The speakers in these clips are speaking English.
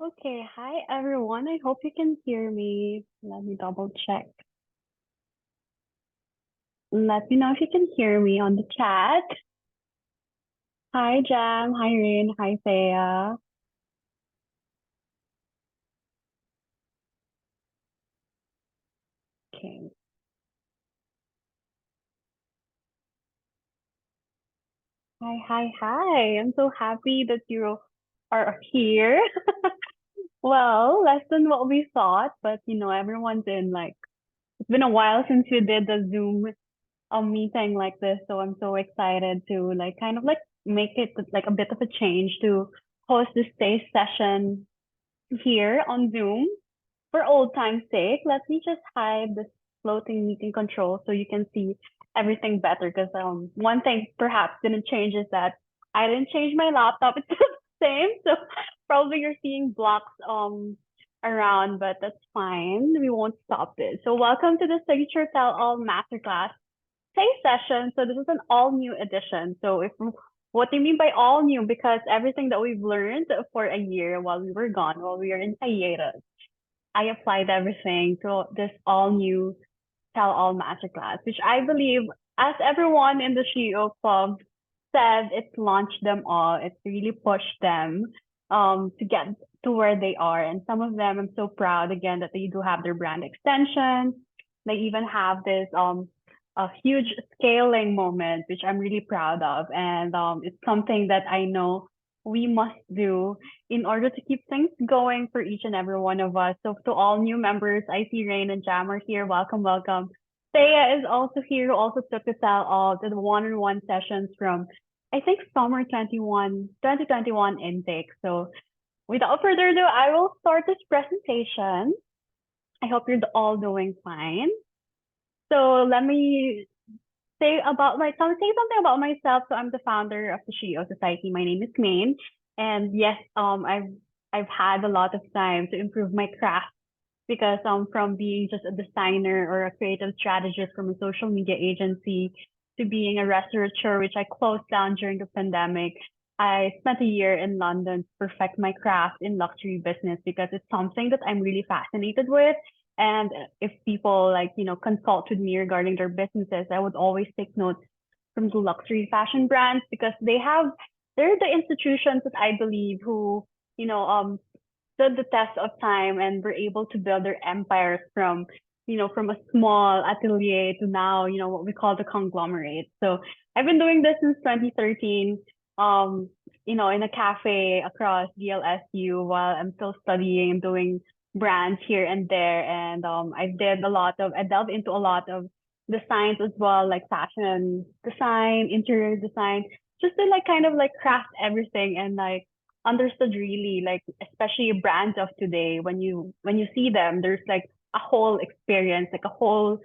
Okay, hi everyone. I hope you can hear me. Let me double check. Let me know if you can hear me on the chat. Hi Jam, hi Rain, hi Thea. Okay. Hi. I'm so happy that you are here. Well, less than what we thought, but everyone's in like it's been a while since we did the Zoom meeting like this, so I'm so excited to like kind of like make it like a bit of a change to host this day session here on Zoom. For old time's sake, let me just hide this floating meeting control so you can see everything better. Because one thing perhaps didn't change is that I didn't change my laptop. It's still the same. So probably you're seeing blocks around, but that's fine. We won't stop this. So welcome to the Signature Tell All Masterclass Say session. So this is an all new edition. So if what do you mean by all new? Because everything that we've learned for a year while we were gone, while we were in hiatus, I applied everything to this all new Tell All Masterclass, which I believe, as everyone in the CEO Club said, it's launched them all. It's really pushed them to get to where they are. And some of them, I'm so proud again that they do have their brand extension. They even have this a huge scaling moment, which I'm really proud of. And it's something that I know we must do in order to keep things going for each and every one of us. So to all new members, I see Rain and Jam are here. Welcome. Thea is also here, who also took us out all to the one-on-one sessions from, I think, summer 2021 intake. So without further ado, I will start this presentation. I hope you're all doing fine. So let me say something about myself. So I'm the founder of the Shio Society. My name is Maine, and yes, I've had a lot of time to improve my craft because from being just a designer or a creative strategist from a social media agency to being a restaurateur, which I closed down during the pandemic. I spent a year in London to perfect my craft in luxury business because it's something that I'm really fascinated with. And if people like, consult with me regarding their businesses, I would always take notes from the luxury fashion brands because they're the institutions that I believe who, stood the test of time and were able to build their empires from a small atelier to now, what we call the conglomerate. So I've been doing this since 2013, in a cafe across DLSU while I'm still studying. I'm doing brands here and there. And I delved into a lot of designs as well, like fashion design, interior design, just to like kind of like craft everything and like understood really like especially brands of today when you see them there's like a whole experience like a whole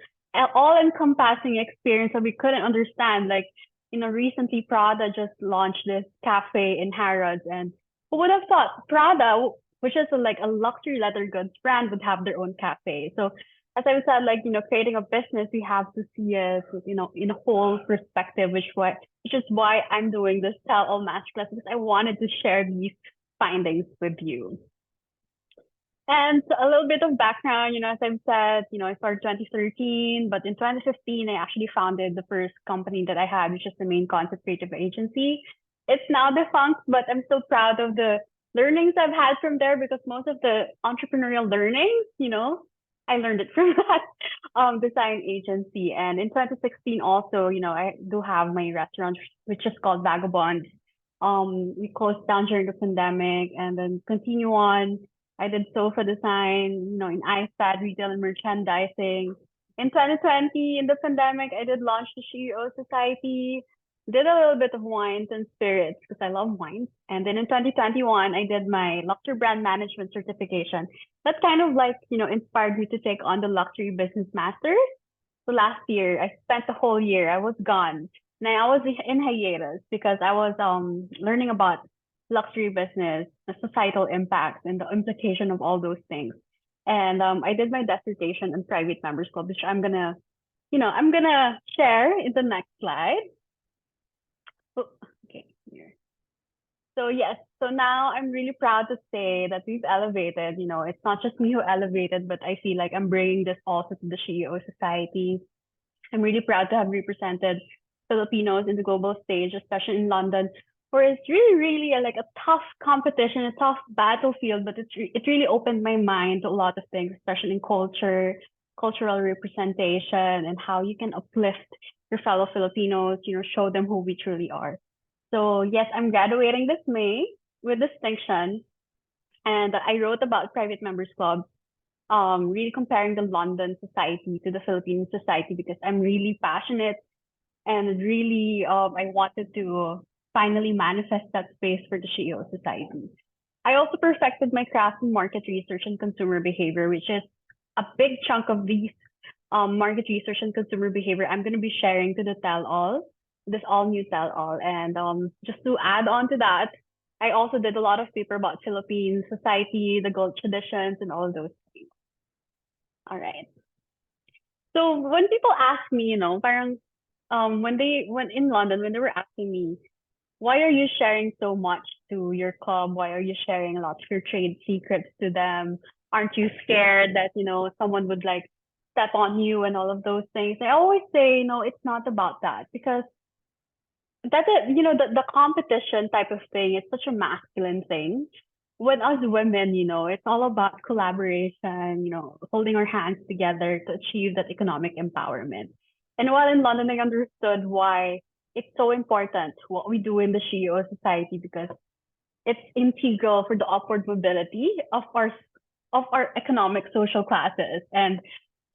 all encompassing experience that we couldn't understand like recently Prada just launched this cafe in Harrods, and who would have thought Prada, which is like a luxury leather goods brand, would have their own cafe. So as I said, like creating a business we have to see it in a whole perspective, which is why I'm doing this Tell All Masterclass, because I wanted to share these findings with you. And a little bit of background, as I've said, I started 2013, but in 2015, I actually founded the first company that I had, which is the Main Concept Creative Agency. It's now defunct, but I'm still proud of the learnings I've had from there because most of the entrepreneurial learnings, I learned it from that design agency. And in 2016 also, I do have my restaurant, which is called Vagabond. We closed down during the pandemic and then continue on. I did sofa design, in iPad retail and merchandising. In 2020, in the pandemic, I did launch the CEO Society, did a little bit of wines and spirits because I love wines. And then in 2021, I did my luxury brand management certification. That kind of like, inspired me to take on the luxury business masters. So last year, I spent the whole year, I was gone. Now I was in hiatus because I was learning about luxury business, the societal impacts, and the implication of all those things. And I did my dissertation in private members club, which I'm gonna share in the next slide. Oh, okay, here. So yes, so now I'm really proud to say that we've elevated. It's not just me who elevated, but I feel like I'm bringing this also to the CEO society. I'm really proud to have represented Filipinos in the global stage, especially in London, where it's really, really like a tough competition, a tough battlefield. But it really opened my mind to a lot of things, especially in culture, cultural representation, and how you can uplift your fellow Filipinos. Show them who we truly are. So yes, I'm graduating this May with distinction, and I wrote about private members club, really comparing the London society to the Philippine society because I'm really passionate and really I wanted to finally manifest that space for the CEO society. I also perfected my craft in market research and consumer behavior, which is a big chunk of these market research and consumer behavior I'm going to be sharing to the tell all, this all new tell all. And just to add on to that, I also did a lot of paper about Philippine society, the gold traditions, and all of those things. All right. So when people ask me, parang when in London, when they were asking me, why are you sharing so much to your club? Why are you sharing a lot of your trade secrets to them? Aren't you scared that, someone would like step on you and all of those things? I always say, no, it's not about that because the competition type of thing is such a masculine thing. When us women, it's all about collaboration, holding our hands together to achieve that economic empowerment. And while in London, I understood why it's so important what we do in the CEO society because it's integral for the upward mobility of our economic social classes. And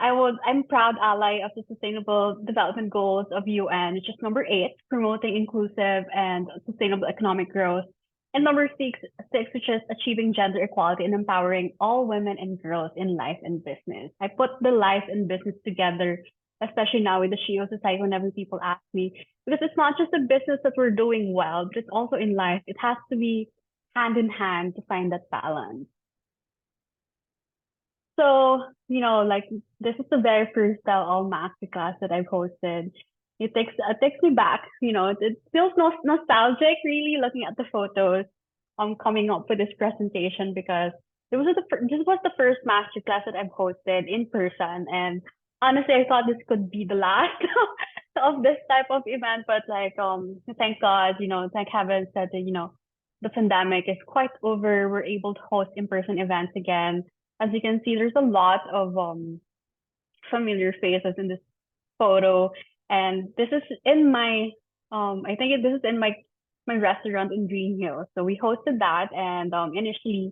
I'm proud ally of the Sustainable Development Goals of UN, which is number 8, promoting inclusive and sustainable economic growth. And number six, which is achieving gender equality and empowering all women and girls in life and business. I put the life and business together, especially now with the Shio Society whenever people ask me, because it's not just a business that we're doing well, but it's also in life. It has to be hand in hand to find that balance. So, like this is the very first Tell All Masterclass that I've hosted. It takes me back, it feels nostalgic really looking at the photos coming up with this presentation because this was the first masterclass that I've hosted in person. And honestly I thought this could be the last of this type of event, but like thank God, thank heaven that the pandemic is quite over. We're able to host in-person events again. As you can see, there's a lot of familiar faces in this photo. And this is in my I think this is in my restaurant in Green Hill. So we hosted that, and initially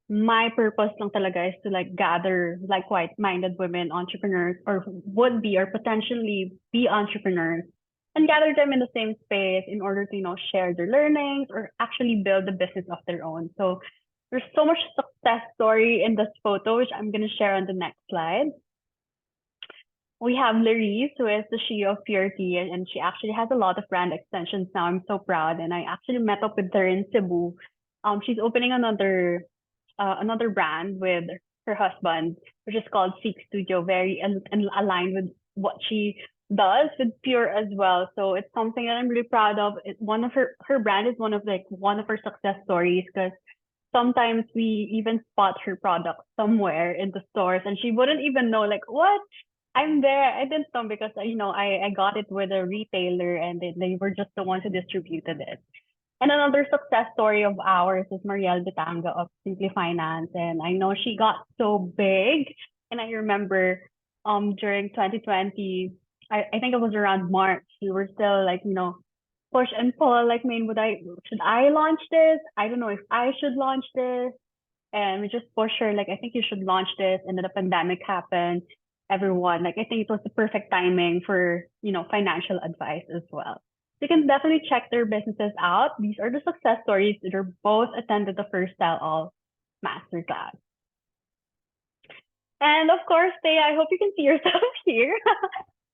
my purpose lang talaga is to like gather like-minded women entrepreneurs or would be or potentially be entrepreneurs and gather them in the same space in order to share their learnings or actually build a business of their own. So there's so much success story in this photo, which I'm going to share on the next slide. We have Larisse, who is the CEO of Purity, and she actually has a lot of brand extensions now. I'm so proud, and I actually met up with her in Cebu. She's opening another brand with her husband, which is called Seek Studio, very and aligned with what she does with Pure as well. So it's something that I'm really proud of. One of her brand is one of her success stories because sometimes we even spot her product somewhere in the stores and she wouldn't even know like what I'm there. I didn't know because I got it with a retailer and they were just the ones who distributed it. And another success story of ours is Marielle Bitanga of Simply Finance. And I know she got so big. And I remember during 2020, I think it was around March, we were still like, push and pull, like, should I launch this? I don't know if I should launch this. And we just push her, like, I think you should launch this. And then the pandemic happened. Everyone, like, I think it was the perfect timing for, financial advice as well. You can definitely check their businesses out. These are the success stories that are both attended the first Tell All Masterclass. And of course, Thea, I hope you can see yourself here.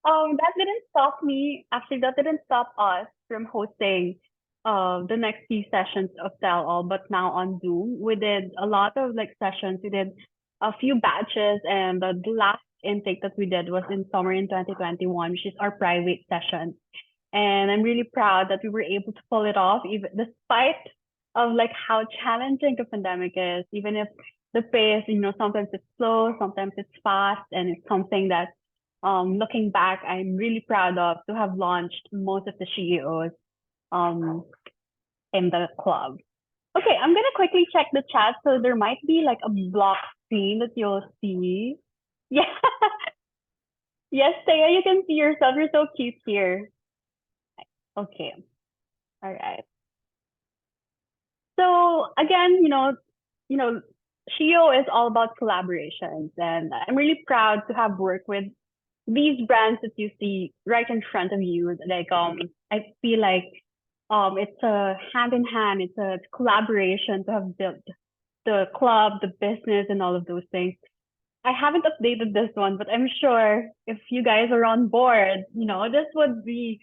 That didn't stop me. Actually, that didn't stop us from hosting the next few sessions of Tell All, but now on Zoom. We did a lot of like sessions. We did a few batches, and the last intake that we did was in summer in 2021, which is our private session. And I'm really proud that we were able to pull it off, even despite of like how challenging the pandemic is, even if the pace, sometimes it's slow, sometimes it's fast, and it's something that, looking back, I'm really proud of to have launched most of the CEOs um in the club. Okay, I'm gonna quickly check the chat, so there might be like a block screen that you'll see. Yeah, yes, Taya, you can see yourself. You're so cute here. Okay, all right. So again, Shio is all about collaborations, and I'm really proud to have worked with these brands that you see right in front of you. Like, I feel like it's a hand in hand. It's a collaboration to have built the club, the business, and all of those things. I haven't updated this one, but I'm sure if you guys are on board, this would be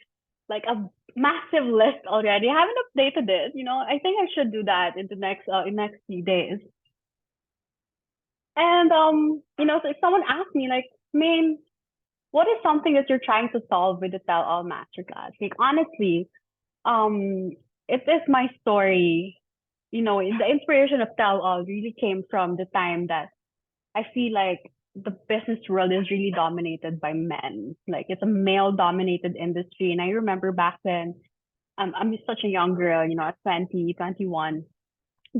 like a massive list already. I haven't updated it. I think I should do that in the next few days. And so if someone asks me like, main, what is something that you're trying to solve with the Tell All Masterclass? Like honestly, um, it is my story. The inspiration of Tell All really came from the time that I feel like the business world is really dominated by men. Like it's a male dominated industry. And I remember back then, I'm such a young girl, at 20, 21,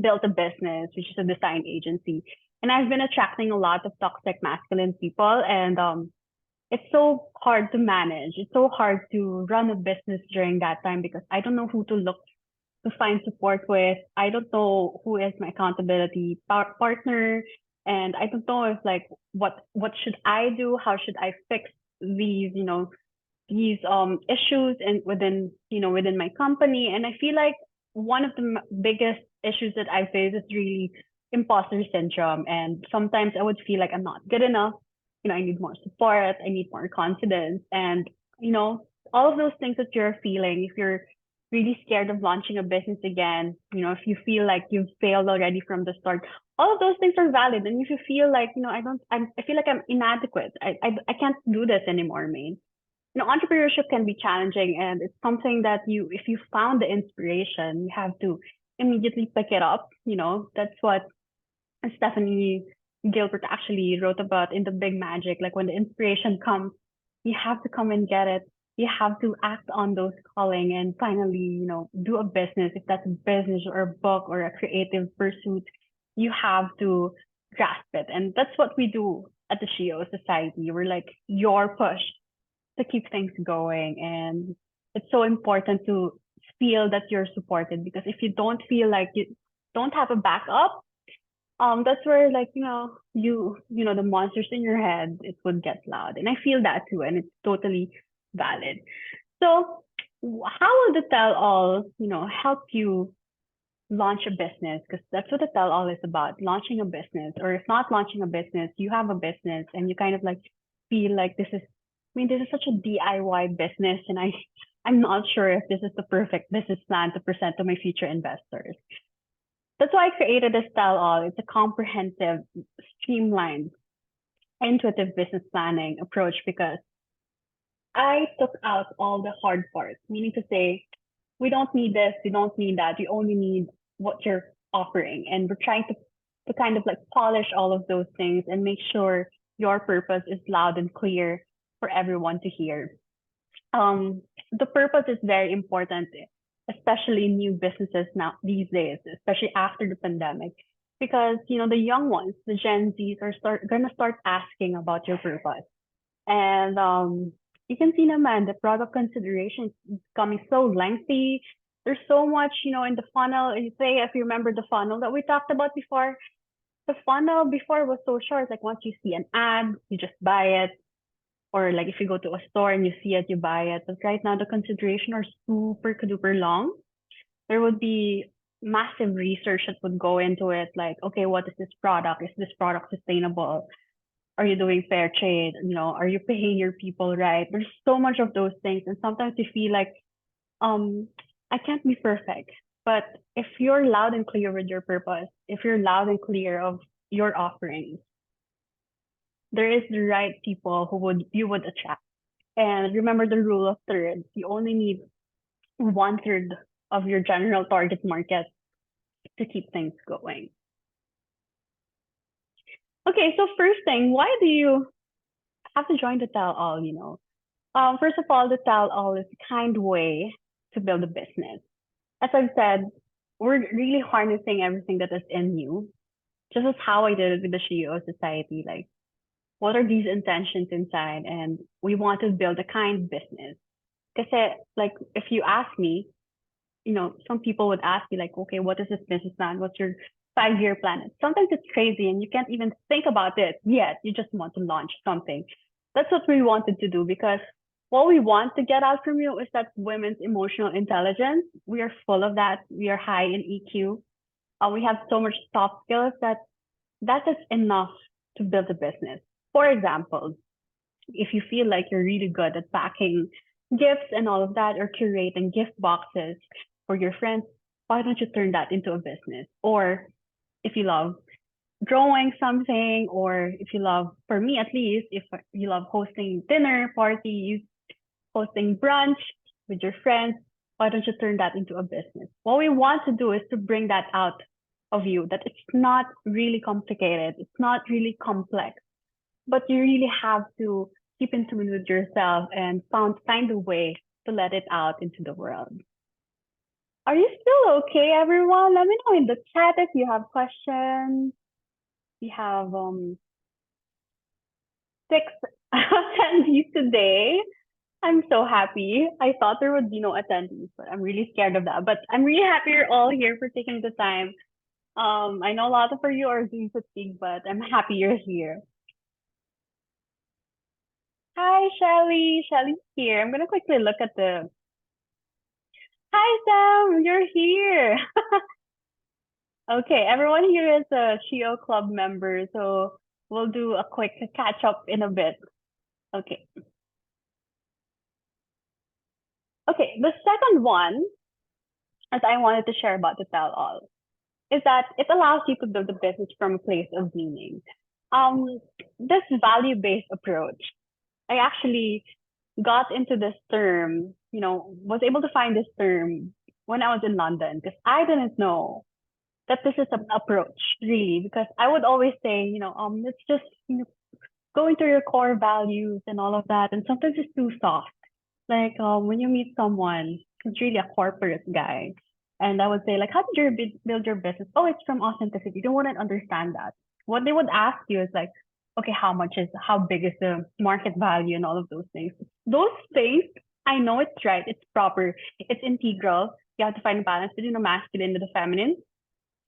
built a business, which is a design agency. And I've been attracting a lot of toxic masculine people. And it's so hard to manage. It's so hard to run a business during that time because I don't know who to look to find support with. I don't know who is my accountability partner, and I don't know if like what should I do? How should I fix these these issues and within my company? And I feel like one of the biggest issues that I face is really imposter syndrome, and sometimes I would feel like I'm not good enough. I need more support. I need more confidence, and you know all of those things that you're feeling if you're really scared of launching a business again, if you feel like you've failed already from the start, all of those things are valid. And if you feel like, I feel like I'm inadequate. I can't do this anymore, man. Entrepreneurship can be challenging, and it's something that if you found the inspiration, you have to immediately pick it up. That's what Stephanie Gilbert actually wrote about in The Big Magic. Like when the inspiration comes, you have to come and get it. You have to act on those calling and finally, do a business. If that's a business or a book or a creative pursuit, you have to grasp it. And that's what we do at the Shio Society. We're like your push to keep things going. And it's so important to feel that you're supported because if you don't feel like you don't have a backup, that's where like the monsters in your head, it would get loud, and I feel that too, and it's totally valid. So how will the tell all help you launch a business? Because that's what the tell all is about, launching a business. Or if not launching a business, you have a business and you kind of like feel like this is such a DIY business, and I'm not sure if this is the perfect business plan to present to my future investors. That's why I created a Style All. It's a comprehensive, streamlined, intuitive business planning approach because I took out all the hard parts, meaning to say, we don't need this, we don't need that, we only need what you're offering. And we're trying to kind of like polish all of those things and make sure your purpose is loud and clear for everyone to hear. The purpose is very important, especially new businesses now these days, especially after the pandemic, because the young ones, the Gen Zs, are gonna start asking about your purpose, and you can see naman the product consideration is becoming so lengthy. There's so much, in the funnel. You say if you remember the funnel that we talked about before, the funnel before was so short. Like once you see an ad, you just buy it, or like if you go to a store and you see it, you buy it. But right now the consideration are super duper long. There would be massive research that would go into it. Like, okay, what is this product? Is this product sustainable? Are you doing fair trade? Are you paying your people right? There's so much of those things. And sometimes you feel like, um, I can't be perfect. But if you're loud and clear with your purpose, if you're loud and clear of your offerings, there is the right people who you would attract. And remember the rule of thirds. You only need one third of your general target market to keep things going. Okay, so first thing, why do you have to join the tell all, first of all, the tell all is a kind way to build a business. As I've said, we're really harnessing everything that is in you, just as how I did it with the CEO Society. Like, what are these intentions inside? And we want to build a kind business. Because, like, if you ask me, some people would ask me, like, okay, what is this business plan? What's your 5-year plan? Sometimes it's crazy and you can't even think about it yet. You just want to launch something. That's what we wanted to do because what we want to get out from you is that women's emotional intelligence. We are full of that. We are high in EQ. We have so much soft skills that is enough to build a business. For example, if you feel like you're really good at packing gifts and all of that, or curating gift boxes for your friends, why don't you turn that into a business? Or if you love drawing something, or if you love, for me at least, if you love hosting dinner parties, hosting brunch with your friends, why don't you turn that into a business? What we want to do is to bring that out of you, that it's not really complicated, it's not really complex, but you really have to keep in tune with yourself and find a way to let it out into the world. Are you still okay, everyone? Let me know in the chat if you have questions. We have 6 attendees today. I'm so happy. I thought there would be no attendees, but I'm really scared of that. But I'm really happy you're all here for taking the time. I know a lot of you are Zoom fatigue, but I'm happy you're here. Hi, Shelly. Shelly's here. I'm gonna quickly look at the. Hi, Sam. You're here. Okay, everyone here is a Shio Club member, so we'll do a quick catch up in a bit. Okay. Okay, the second one, as I wanted to share about the tell all, is that it allows you to build a business from a place of meaning. This value-based approach, I actually got into this term, was able to find this term when I was in London because I didn't know that this is an approach really, because I would always say, it's just go into your core values and all of that, and sometimes it's too soft. Like when you meet someone who's really a corporate guy, and I would say like, how did you build your business? Oh, it's from authenticity. They wouldn't understand that. What they would ask you is like, okay, how big is the market value and all of those things. Those things, I know it's right, it's proper, it's integral. You have to find a balance between the masculine and the feminine.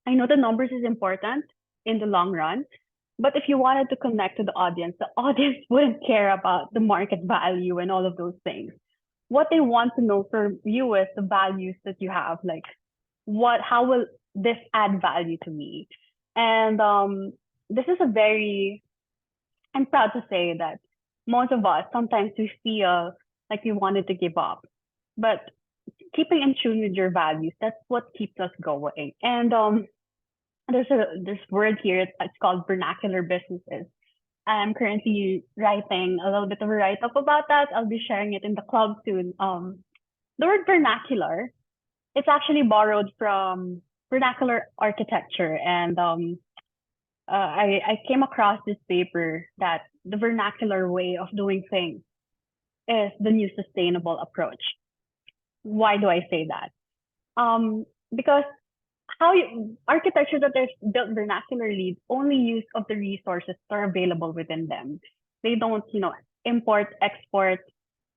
I know the numbers is important in the long run, but if you wanted to connect to the audience wouldn't care about the market value and all of those things. What they want to know from you is the values that you have, like how will this add value to me? And this is I'm proud to say that most of us, sometimes we feel like we wanted to give up, but keeping in tune with your values, that's what keeps us going. And there's word here, it's called vernacular businesses. I'm currently writing a little bit of a write-up about that. I'll be sharing it in the club soon. The word vernacular, it's actually borrowed from vernacular architecture. And I came across this paper that the vernacular way of doing things is the new sustainable approach. Why do I say that? Because architecture that is built vernacularly only use of the resources that are available within them. They don't, import, export.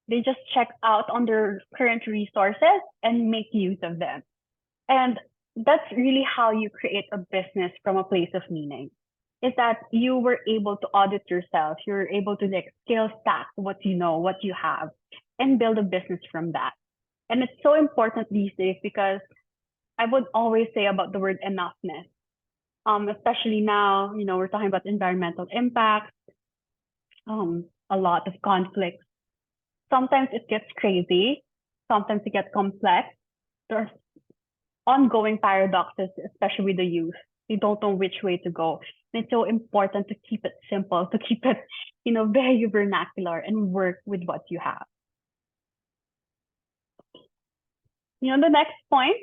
They just check out on their current resources and make use of them. And that's really how you create a business from a place of meaning. Is that you were able to audit yourself. You're able to scale stack what you know, what you have, and build a business from that. And it's so important these days because I would always say about the word enoughness, especially now, we're talking about environmental impacts, a lot of conflicts. Sometimes it gets crazy. Sometimes it gets complex. There's ongoing paradoxes, especially with the youth. They don't know which way to go. And it's so important to keep it simple, to keep it, very vernacular and work with what you have. The next point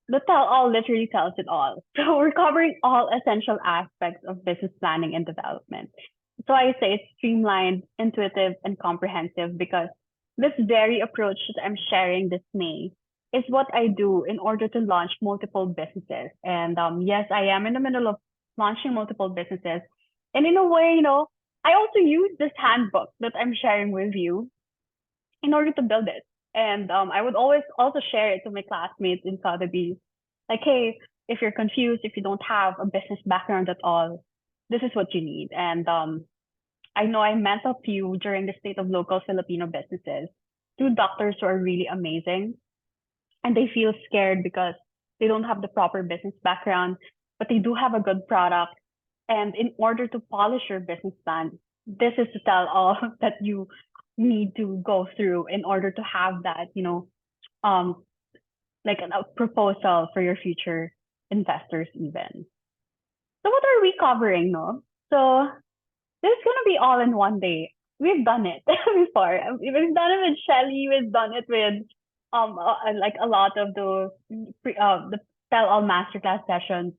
the tell all literally tells it all. So we're covering all essential aspects of business planning and development. So I say it's streamlined, intuitive, and comprehensive because this very approach that I'm sharing this May is what I do in order to launch multiple businesses. And yes, I am in the middle of launching multiple businesses. And in a way, I also use this handbook that I'm sharing with you in order to build it. And I would always also share it to my classmates in Sotheby's. Like, hey, if you're confused, if you don't have a business background at all, this is what you need. And I know I met a few during the State of Local Filipino Businesses, two doctors who are really amazing. And they feel scared because they don't have the proper business background, but they do have a good product. And in order to polish your business plan, this is to tell all that you need to go through in order to have that, um, like a proposal for your future investors even. So what are we covering, no? So this is gonna be all in one day. We've done it before. We've done it with Shelly. We've done it with like a lot of the tell all masterclass sessions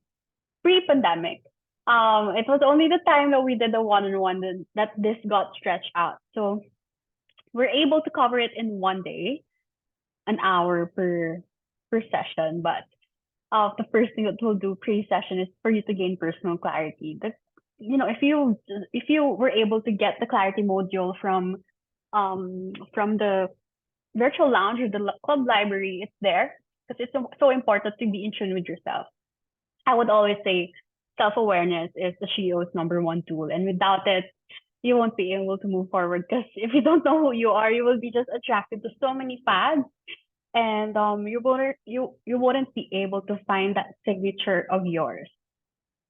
pre-pandemic. It was only the time that we did the one-on-one that this got stretched out. So we're able to cover it in one day, an hour per session. But the first thing that we'll do pre-session is for you to gain personal clarity. That if you were able to get the clarity module from the virtual lounge or the club library, it's there because it's so important to be in tune with yourself. I would always say self-awareness is the CEO's number one tool, and without it, you won't be able to move forward. Because if you don't know who you are, you will be just attracted to so many fads, and you wouldn't be able to find that signature of yours.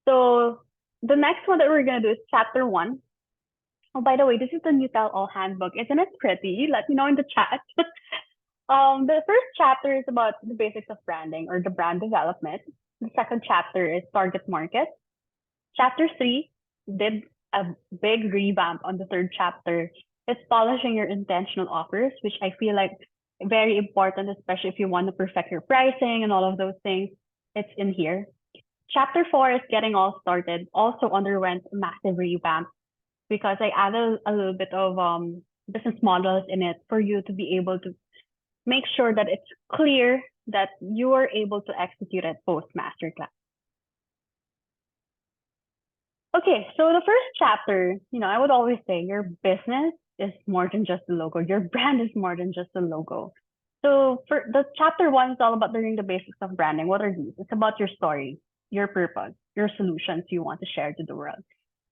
So the next one that we're gonna do is chapter one. Oh, by the way, this is the new Tell All handbook. Isn't it pretty? Let me know in the chat. The first chapter is about the basics of branding or the brand development. The second chapter is target market. Chapter three did a big revamp on the third chapter. It's polishing your intentional offers, which I feel like very important, especially if you want to perfect your pricing and all of those things. It's in here. Chapter four is getting all started. Also underwent a massive revamp because I added a little bit of business models in it for you to be able to make sure that it's clear that you are able to execute it post masterclass. Okay, so the first chapter, I would always say your business is more than just a logo. Your brand is more than just a logo. So for the chapter one is all about learning the basics of branding. What are these? It's about your story, your purpose, your solutions you want to share to the world.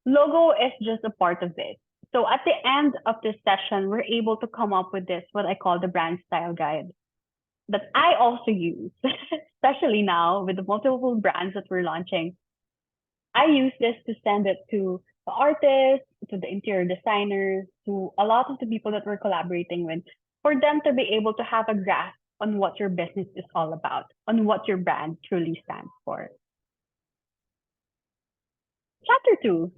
Logo is just a part of it. So at the end of this session, we're able to come up with this, what I call the brand style guide that I also use, especially now with the multiple brands that we're launching. I use this to send it to the artists, to the interior designers, to a lot of the people that we're collaborating with, for them to be able to have a grasp on what your business is all about, on what your brand truly stands for. Chapter two,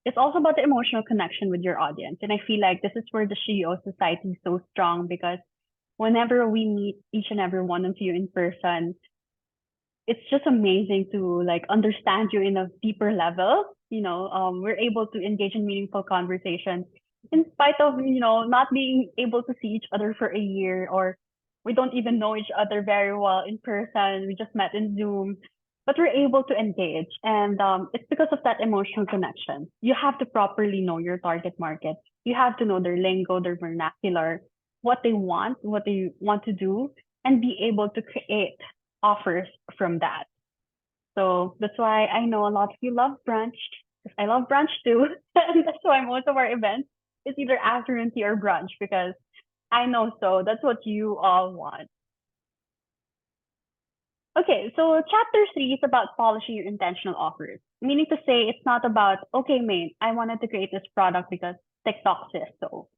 it's also about the emotional connection with your audience. And I feel like this is where the CEO Society is so strong because whenever we meet each and every one of you in person, it's just amazing to like understand you in a deeper level. We're able to engage in meaningful conversations in spite of, not being able to see each other for a year, or we don't even know each other very well in person. We just met in Zoom, but we're able to engage. And it's because of that emotional connection. You have to properly know your target market. You have to know their lingo, their vernacular, what they want to do, and be able to create offers from that. So that's why I know a lot of you love brunch. I love brunch too. And that's why most of our events is either afternoon tea or brunch because I know so. That's what you all want. Okay, so chapter three is about polishing your intentional offers. Meaning to say, it's not about, okay, mate, I wanted to create this product because TikTok says so.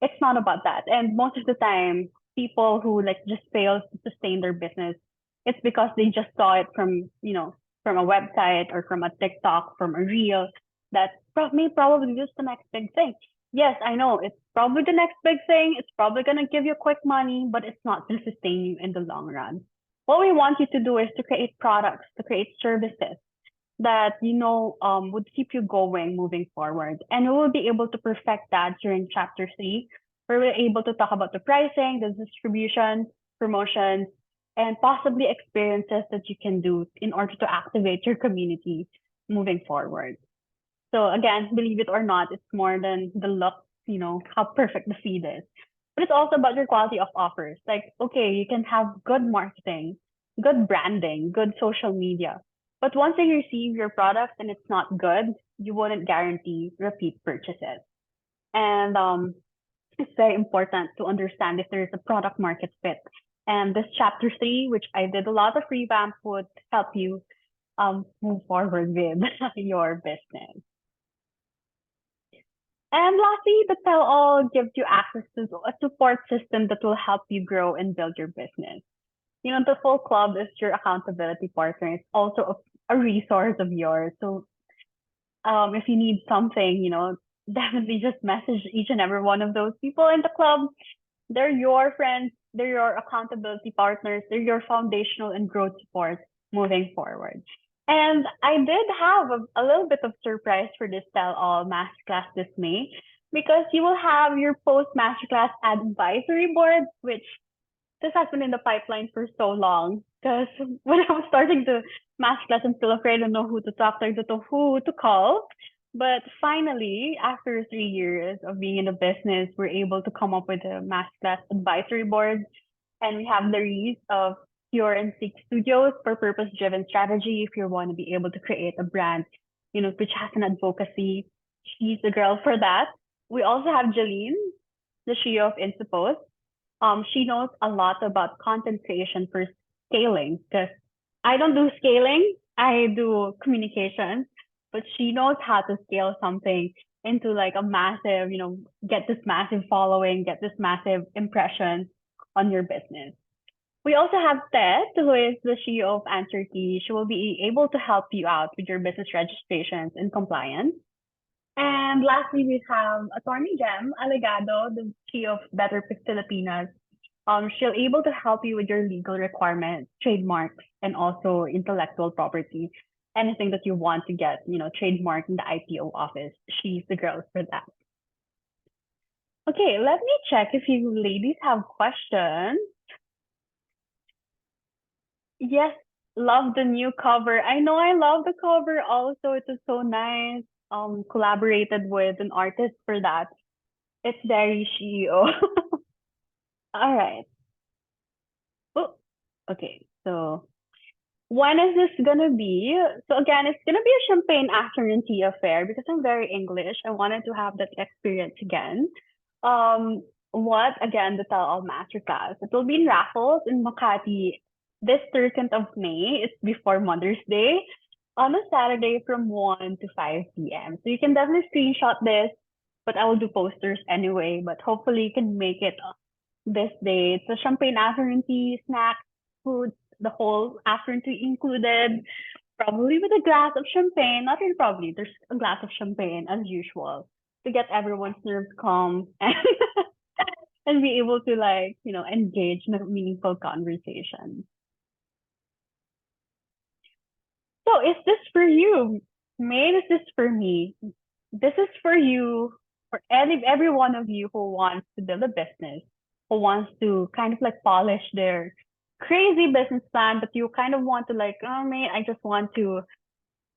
It's not about that. And most of the time, people who like just fail to sustain their business, it's because they just saw it from a website or from a TikTok, from a reel that may probably just the next big thing. Yes, I know it's probably the next big thing. It's probably gonna give you quick money, but it's not gonna sustain you in the long run. What we want you to do is to create products, to create services that would keep you going moving forward. And we will be able to perfect that during chapter 3, where we're able to talk about the pricing, the distribution, promotions, and possibly experiences that you can do in order to activate your community moving forward. So again, believe it or not, it's more than the look, how perfect the feed is. But it's also about your quality of offers. Like, okay, you can have good marketing, good branding, good social media. But once they receive your product and it's not good, you wouldn't guarantee repeat purchases. And it's very important to understand if there is a product market fit. And this chapter 3, which I did a lot of revamp, would help you move forward with your business. And lastly, the tell all gives you access to a support system that will help you grow and build your business. The full club is your accountability partner. It's also a resource of yours. So if you need something, definitely just message each and every one of those people in the club. They're your friends, they're your accountability partners, they're your foundational and growth support moving forward. And I did have a little bit of surprise for this Tell All Masterclass this May, because you will have your post Masterclass advisory board, which this has been in the pipeline for so long. Because when I was starting the Masterclass, I'm still afraid to know who to talk to, who to call. But finally, after 3 years of being in the business, we're able to come up with a Masterclass advisory board. And we have the Reese of Pure and Seek Studios for purpose-driven strategy. If you want to be able to create a brand, which has an advocacy, she's the girl for that. We also have Jeline, the CEO of Insuppost. She knows a lot about content creation for scaling, because I don't do scaling, I do communication, but she knows how to scale something into like a massive, get this massive following, get this massive impression on your business. We also have Ted, who is the CEO of Answer Key. She will be able to help you out with your business registrations and compliance. And lastly, we have Attorney Jem Alegado, the CEO of Better Filipinas. She'll able to help you with your legal requirements, trademarks, and also intellectual property. Anything that you want to get, trademark in the IPO office. She's the girl for that. Okay, let me check if you ladies have questions. Yes, love the new cover. I know I love the cover also. It is so nice. Collaborated with an artist for that. It's very CEO. All right. Oh, okay. So when is this gonna be? So again, it's gonna be a champagne afternoon tea affair, because I'm very English. I wanted to have that experience again. What again? The Tell All Masterclass. It will be in Raffles in Makati this 13th of May. It's before Mother's Day on a Saturday from 1 to 5 p.m. So you can definitely screenshot this, but I will do posters anyway. But hopefully you can make it this day. It's a champagne afternoon tea, snack, food, the whole afternoon tea included, probably with a glass of champagne. Not really probably, there's a glass of champagne as usual to get everyone's nerves calm and be able to engage in a meaningful conversation. So is this for you? May is this for me? This is for you, for every one of you who wants to build a business, who wants to kind of polish their crazy business plan, but you kind of want to May, I just want to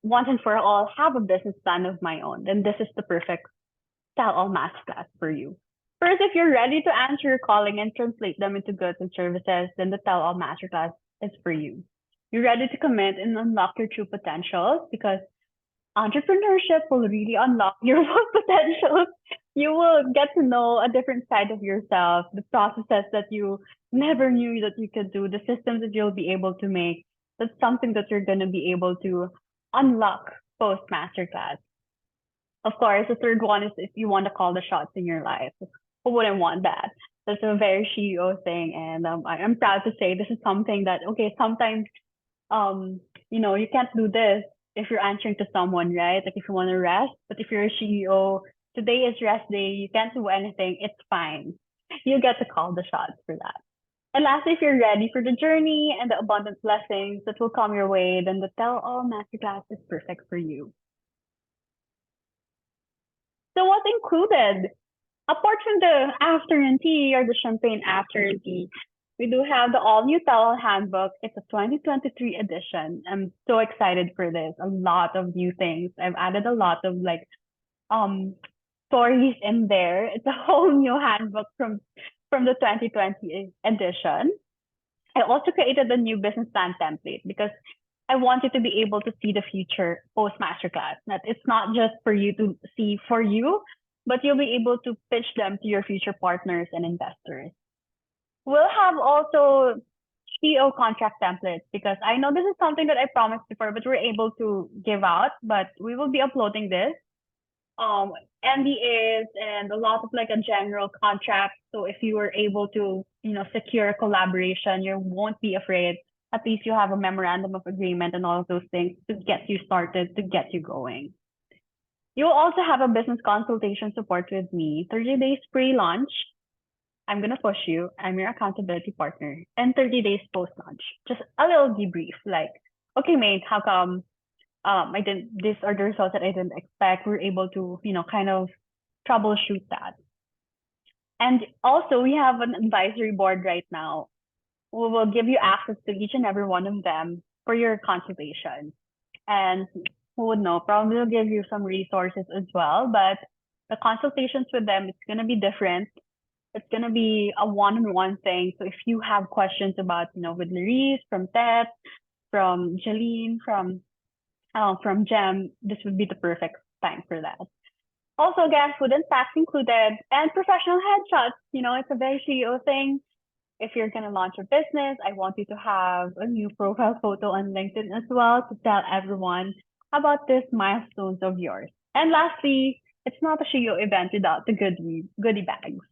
once and for all have a business plan of my own. Then this is the perfect Tell All Masterclass for you. First, if you're ready to answer your calling and translate them into goods and services, then the Tell All Masterclass is for you. You're ready to commit and unlock your true potentials, because entrepreneurship will really unlock your full potentials. You will get to know a different side of yourself, the processes that you never knew that you could do, the systems that you'll be able to make. That's something that you're going to be able to unlock post masterclass. Of course, the third one is if you want to call the shots in your life. Who wouldn't want that? That's a very CEO thing. And I'm proud to say this is something that, okay, sometimes, you can't do this if you're answering to someone, right? Like if you want to rest, but if you're a CEO, today is rest day, you can't do anything, it's fine. You get to call the shots for that. And lastly, if you're ready for the journey and the abundant blessings that will come your way, then the Tell All Masterclass is perfect for you. So what's included? Apart from the afternoon tea or the champagne afternoon tea, we do have the all new Tell All Handbook. It's a 2023 edition. I'm so excited for this. A lot of new things. I've added a lot of um stories in there. It's a whole new handbook from the 2020 edition. I also created a new business plan template because I want you to be able to see the future post masterclass. That it's not just for you to see for you, but you'll be able to pitch them to your future partners and investors. We'll have also CEO contract templates because I know this is something that I promised before, but we're able to give out. But we will be uploading this um NDAs and a lot of like a general contract. So if you were able to, secure a collaboration, you won't be afraid. At least you have a memorandum of agreement and all of those things to get you started, to get you going. You'll also have a business consultation support with me, 30 days pre-launch. I'm gonna push you. I'm your accountability partner. And 30 days post-launch. Just a little debrief, like, okay, mate, how come I didn't, these are the results that I didn't expect. We're able to, kind of troubleshoot that. And also we have an advisory board right now. We will give you access to each and every one of them for your consultation. And who would know, probably will give you some resources as well, but the consultations with them, it's going to be different. It's going to be a one-on-one thing. So if you have questions about, with Larice, from Ted, from Jeline, from Gem, this would be the perfect time for that. Also, again, food and tax included, and professional headshots. It's a very CEO thing. If you're going to launch a business, I want you to have a new profile photo on LinkedIn as well to tell everyone about these milestones of yours. And lastly, it's not a CEO event without the goodie bags.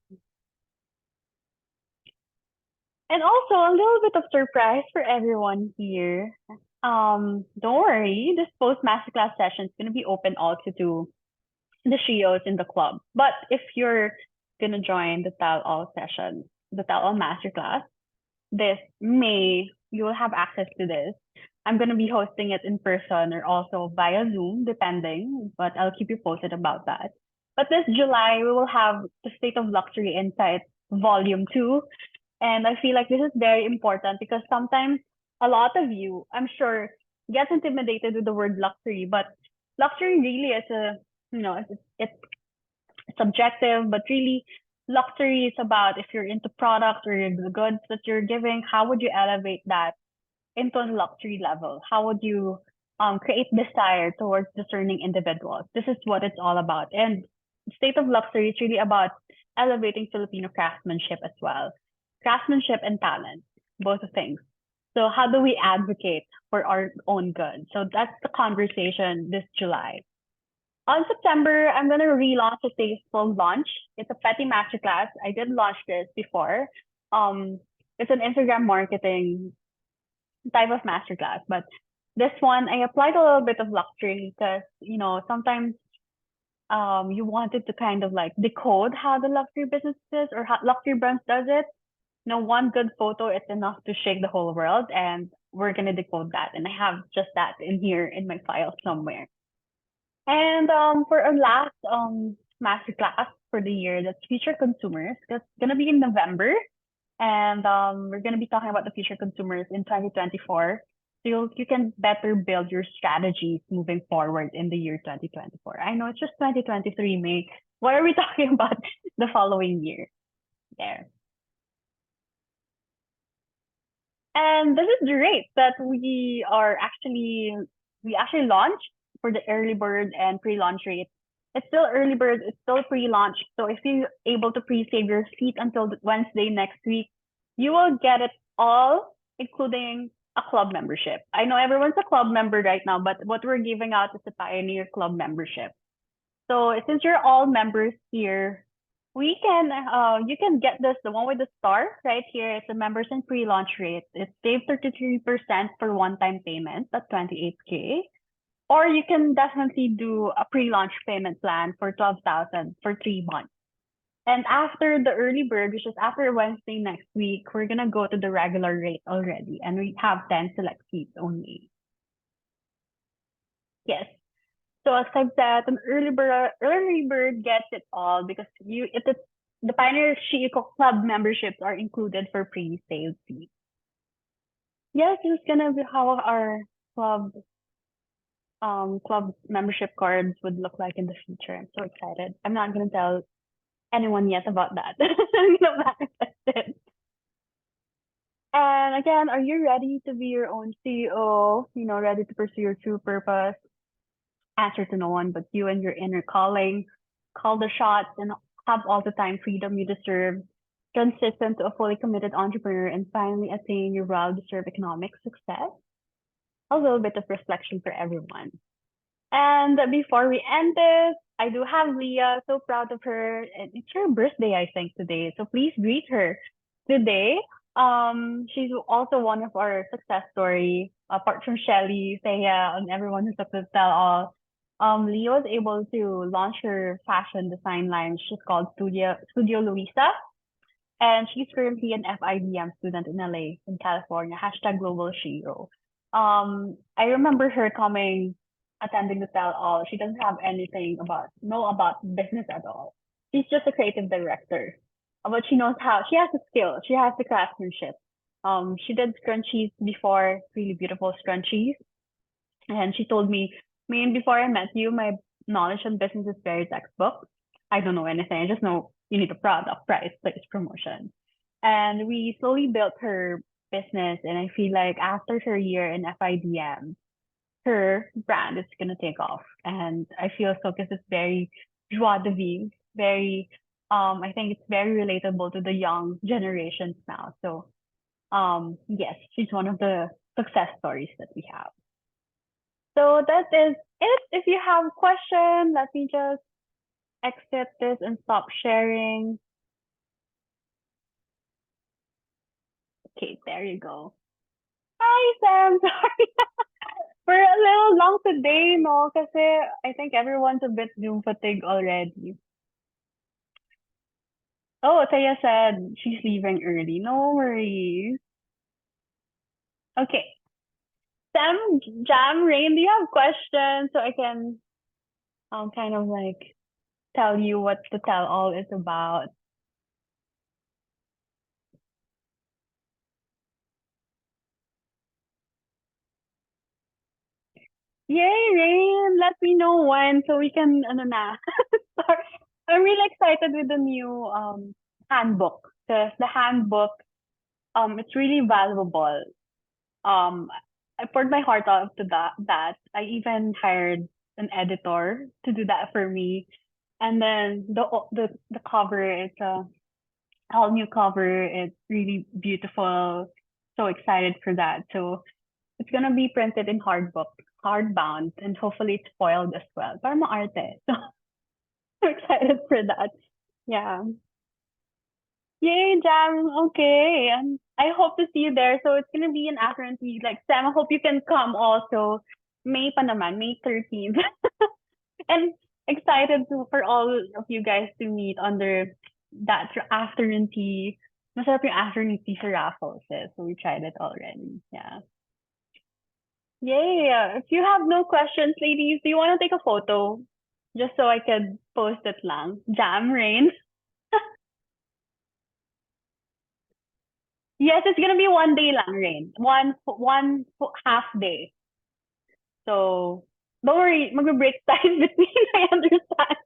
And also a little bit of surprise for everyone here. Don't worry, this post masterclass session is going to be open also to the CEOs in the club. But if you're going to join the Tell All session, the Tell All masterclass, this May, you'll have access to this. I'm going to be hosting it in person or also via Zoom, depending, but I'll keep you posted about that. But this July, we will have the State of Luxury Insights Volume 2. And I feel like this is very important because sometimes a lot of you, I'm sure, gets intimidated with the word luxury, but luxury really is it's subjective, but really luxury is about if you're into products or the goods that you're giving, how would you elevate that into a luxury level? How would you create desire towards discerning individuals? This is what it's all about. And State of Luxury is really about elevating Filipino craftsmanship as well. Craftsmanship and talent, both things. So how do we advocate for our own good? So that's the conversation this July. On September, I'm going to relaunch a tasteful launch. It's a petty masterclass. I did launch this before. It's an Instagram marketing type of masterclass, but this one I applied a little bit of luxury because sometimes you wanted to kind of like decode how the luxury business is or how luxury brands does it. One good photo is enough to shake the whole world, and we're gonna decode that. And I have just that in here in my file somewhere. And for our last masterclass for the year, that's future consumers. That's gonna be in November, and we're gonna be talking about the future consumers in 2024. So you can better build your strategies moving forward in the year 2024. I know it's just 2023, May. What are we talking about the following year? There. And this is great that we actually launched for the early bird and pre-launch rate. It's still early bird, it's still pre-launch. So if you're able to pre-save your seat until Wednesday next week, you will get it all, including a club membership. I know everyone's a club member right now, but what we're giving out is a Pioneer Club membership. So since you're all members here, you can get this, the one with the star right here. It's a members and pre-launch rate. It's saved 33% for one-time payment at 28K. Or you can definitely do a pre-launch payment plan for 12,000 for 3 months. And after the early bird, which is after Wednesday next week, we're gonna go to the regular rate already, and we have 10 select seats only. Yes. So as I've said, an early bird gets it all because the Pioneer Chico Club memberships are included for pre-sale seats. Yes, it's gonna be how our club club membership cards would look like in the future. I'm so excited. I'm not gonna tell anyone yet about that. I'm not excited. And again, are you ready to be your own CEO? Ready to pursue your true purpose? Answer to no one but you and your inner calling. Call the shots and have all the time freedom you deserve. Transition to a fully committed entrepreneur and finally attain your well-deserved economic success. A little bit of reflection for everyone. And before we end this, I do have Leah. So proud of her. And it's her birthday, I think, today. So please greet her today. She's also one of our success story. Apart from Shelly, Thea, and everyone who's up to tell all. Leah was able to launch her fashion design line. She's called Studio Luisa. And she's currently an FIDM student in LA, in California. Hashtag Global Shiro. I remember her attending the tell all. She doesn't have anything about business at all. She's just a creative director. But she knows how. She has the skill. She has the craftsmanship. She did scrunchies before, really beautiful scrunchies. And she told me, "Main, before I met you, my knowledge on business is very textbook. I don't know anything. I just know you need a product, price, place, promotion." And we slowly built her business. And I feel like after her year in FIDM, her brand is gonna take off. And I feel so because it's very joie de vivre, very I think it's very relatable to the young generations now. So yes, she's one of the success stories that we have. So that is it. If you have a question, let me just exit this and stop sharing. Okay, there you go. Hi, Sam. Sorry. We're a little long today, no? Kasi I think everyone's a bit doom fatigue already. Oh, Taya said she's leaving early. No worries. Okay. Sam, Jam, Rain, do you have questions so I can kind of like tell you what the tell all is about? Yay, Rain! Let me know when so we can ano na. Start. I'm really excited with the new handbook because the handbook it's really valuable. Um I poured my heart out to that. I even hired an editor to do that for me. And then the cover is a all new cover. It's really beautiful. So excited for that. So it's gonna be printed in hardbound, and hopefully it's foiled as well. Para maarte. So I'm excited for that. Yeah. Yay, Jam. Okay. And I hope to see you there. So it's gonna be an afternoon tea. Like Sam, I hope you can come also. May pa naman, May 13th. And excited for all of you guys to meet under that afternoon tea. Masarap yung afternoon tea sa Raffles eh. So we tried it already. Yeah. Yay. If you have no questions, ladies, do you want to take a photo? Just so I could post it lang. Jam Rain. Yes, it's gonna be 1 day lang, Rain. Half day. So don't worry, mag-break time between. I understand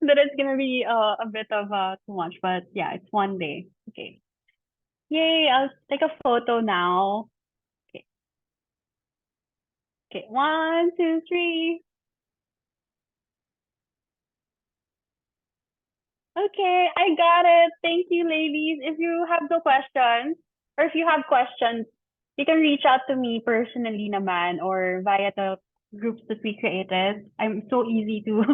that it's gonna be a bit of too much, but yeah, it's 1 day. Okay. Yay! I'll take a photo now. Okay. Okay. 1, 2, 3. Okay, I got it. Thank you, ladies. If you have no questions, or if you have questions, you can reach out to me personally naman or via the groups that we created. I'm so easy to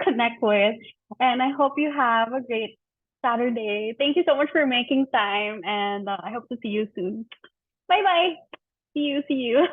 connect with. And I hope you have a great Saturday. Thank you so much for making time, and I hope to see you soon. Bye bye. See you. See you.